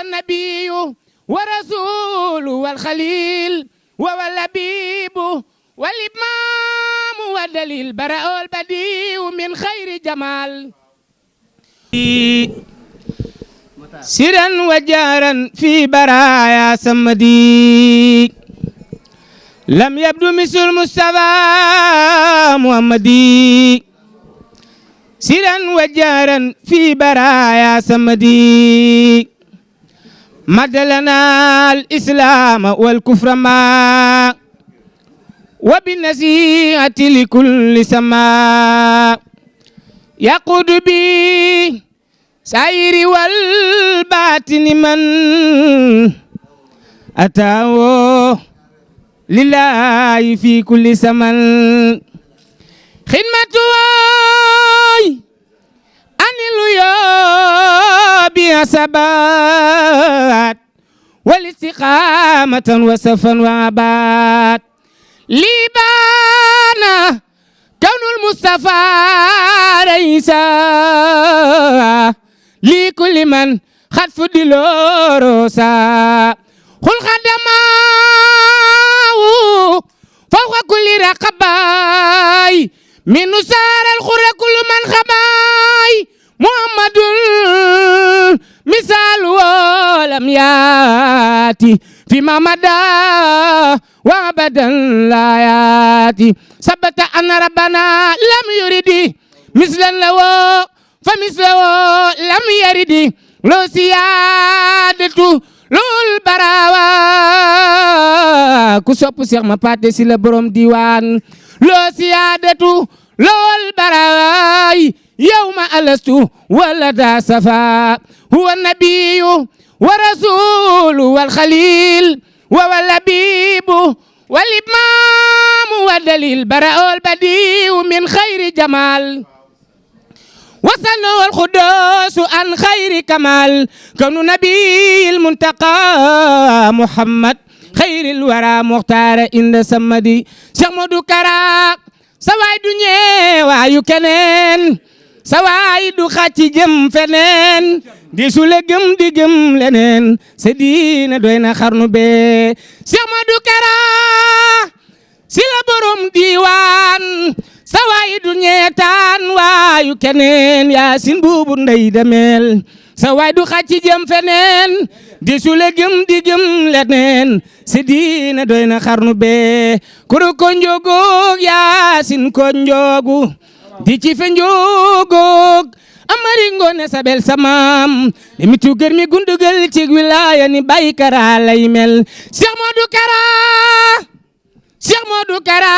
النبي ورسول والخليل واللبيب والإمام والدليل براء البديع من خير جمال سرا وجارا في برايا سمدي لم يبدو مثل المصطفى محمدي سرا وجارا في برايا سمدي مد لنا الإسلام والكفر ما وبالنصيحة لكل سماء يقود بي سائر والباطن من أتاه لله في كل زمن خدمته أن اليوم بثبات والاستقامة وصفا وعبات لبانا كون المصطفى رئيسا لكل من خد فضل روسا خل خدماه فوق كل رقباي من نسار الخرى كل من خباي محمد مثال ولم ياتي فيما مدى وابدا لا ياتي ثبت ان ربنا لم يرد مثلا له فمثله لم يرد لو سيادته lool barawa ku sopp Seex ma paate si la borom diwaan loo siyaadatu lool barawaay yawma alastu wala daa safa huwa nabiyu wa rasulu wal xalil wa labibu wal imaamu wa dalil baraol badiu min xayri jamal وصلنا والخدوس عن خير كمال كون نبي المنتقى محمد خير الورى مختار إن سمدي شيخ مودو كرا سواي دنيا وايو كنين سواي دو خاتي جم فنين دي سولة جم دي جم لنين سدينا دوينا خرنو بي شيخ مودو كرا سيلا بروم ديوان sawaay du ñeetaan waayu keneen yaasin buubu ndey demel sawaay du xacci jëm feneen di sule gëm di gëm leneen si diina doy na xarnu bee kuru ko njogoog yaasin ko njogu di ci fe njogoog amari ngoone sabel samam li mi tuger mi gundugal ci wilaaya ni bay kara lay mel Cheikh Modou Kara Cheikh Modou Kara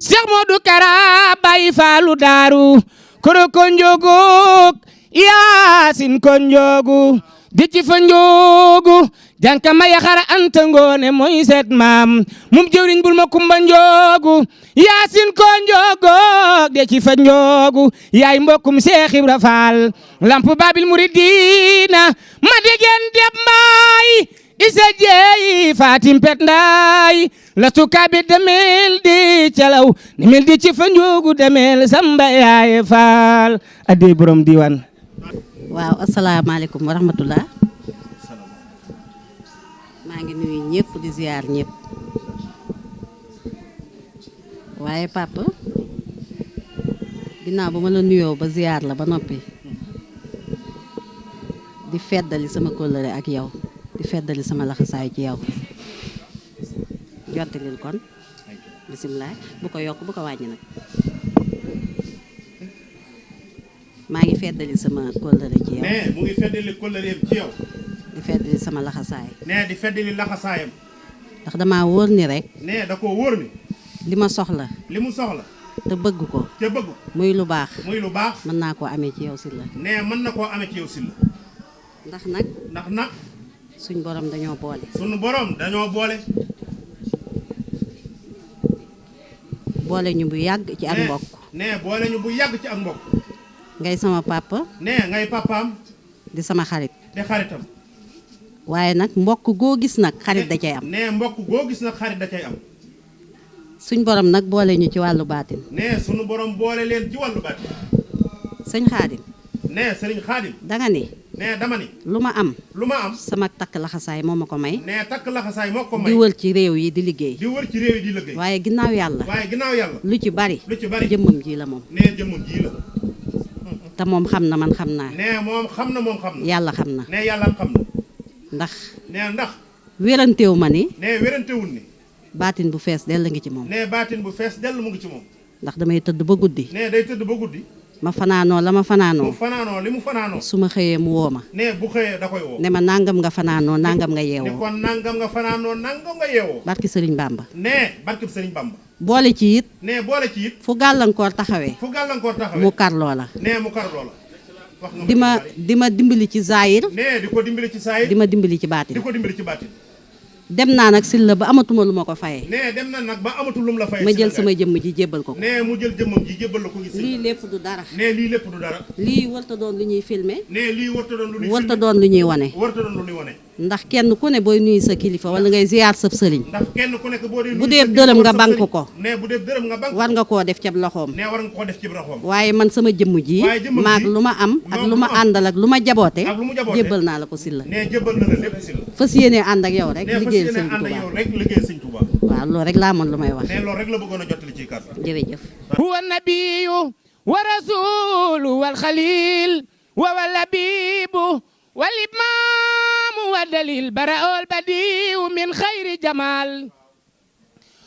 Cheikh Modou Kara Baay Faalu Daaru koro ko njogoog yaasin ko njogu di ci fa njogu janka ma yaxara anta ngoone mooy seet maam mum jëwriñ bul ma kumba njogu yaasin ko njogoog di ci fa njogu yaay mbokkum Cheikh Ibra Fall lamp babil muridina ma degen deb mbaay isa jeeyi fatim pet ndaay la tukabi demel di calaw ni mel di ci fa njogu demel samba yaay Fall adi borom diwan waaw asalaamaaleykum wa rahmatullah maa ngi nuyu ñëpp di ziar ñëpp waaye papa ginnaaw ba ma la nuyoo ba ziar la ba noppi di feddali sama kóllëre ak yow di feddali sama laxasaay ci yow jottalil kon bisimilah bu ko yokk bu ko wàññi nag maa ngi feddali sama kóllëre ci yow. nee mu ngi feddali kóllëreem ci yow. di feddali sama laxasaay. nee di feddali laxasaayam. ndax damaa wóor ni rek. nee da koo wóor ni. li ma soxla. li mu soxla. te bëgg ko. te bëgg ko. muy lu baax. muy lu baax. mën naa koo amee ci yow Sylla. nee mën na koo amee ci yow Sylla. ndax nag. ndax nag. suñ borom dañoo boole. suñu borom dañoo boole. boole ñu bu yàgg ci ak mbokk. nee boole ñu bu yàgg ci ak mbokk. ngay sama papa. nee ngay papaam. di sama xarit. di xaritam. waaye nag mbokk goo gis nag xarit da cay am. nee mbokk goo gis nag xarit da cay am. suñ borom nag boole ñu ci wàllu baatin. nee suñu borom boole leen ci wàllu baatin. sëñ Xaadim. nee sëriñ Xaadim. danga ni. nee dama ni. lu ma am. lu ma am. sama takk laxasaay moo ma ko may. nee takk laxasaay moo ko may. di wër ci réew yi di liggéey. di wër ci réew yi di liggéey. waaye ginnaaw yàlla. waaye ginnaaw yàlla. lu ci bari. lu ci bari jëmmam ji la moom. nee jëmmam ji la. te moom xam na man xam naa. nee moom xam na moom xam na. yàlla xam na. nee yàlla xam na. ndax. nee ndax. wéranteewu ma ni. nee wérantewul ni. baatin bu fees dell ngi ci moom. nee baatin bu fees dell mu ngi ci moom. ndax damay tëdd ba guddi. nee day tëdd ba guddi. ma fanaanoo la ma fanaanoo. mu fanaanoo li mu fanaanoo. su ma xëyee mu woo ma. nee bu xëyee da koy woo. ne ma nangam nga fanaanoo nangam nga ni yeewoo. kon nangam nga fanaanoo nangam nga yeewoo. barki Sëriñ Bamba. nee barkib Sëriñ Bamba. boole ci it. nee boole ci it. fu gàllankoor taxawee. fu gàllankoor taxawee. mu kar loola. nee mu kar loola. wax nga di ma dimbali ci zaayir. nee di ko dimbali ci saayir. di ma dimbali ci baatin. di ko dimbali ci baatin. dem naa nag Sylla ba amatuma lu ma ko fayee. nee dem na nag ba amatul lum la fay. ma jël sama jëmm ji jébbal ko ko. nee mu jël jëmmam ji jébbal la ko gis. lii lépp du dara. nee lii lépp du dara. lii warta doon lu ñuy filmer. nee lii warta doon lu ñuy warta doon lu ñuy wane. warta doon lu ñuy wane. ndax kenn ku ne booy nuyu sa kilifa wala ngay ziyaar sab sëriñ. ndax kenn ku nekk boo dee bu dee dërëm nga bank ko. nee bu dee dërëm nga bank war nga koo def ca loxoom. nee war nga koo def ci loxoom. waaye man sama jëmm ji. maag lu ma am ak lu ma àndal ak lu ma jaboote. ak lu mu jaboote jébbal naa la ko Sylla. nee jébbal na la lépp Sylla. fas yéene ànd ak yow rek. nee fas liggéeyal yéene sëñ ànd ak Touba. yow rek liggéeyal sëñ Touba. waaw loolu rek laa mën lu may wax. nee loolu rek la bëggoon a jottali ci kàddu. jërëjëf. huwa nabiyu wa rasulu wal xalil wa labibu wal imaamu wa dalil baraol badiu min xayri jamal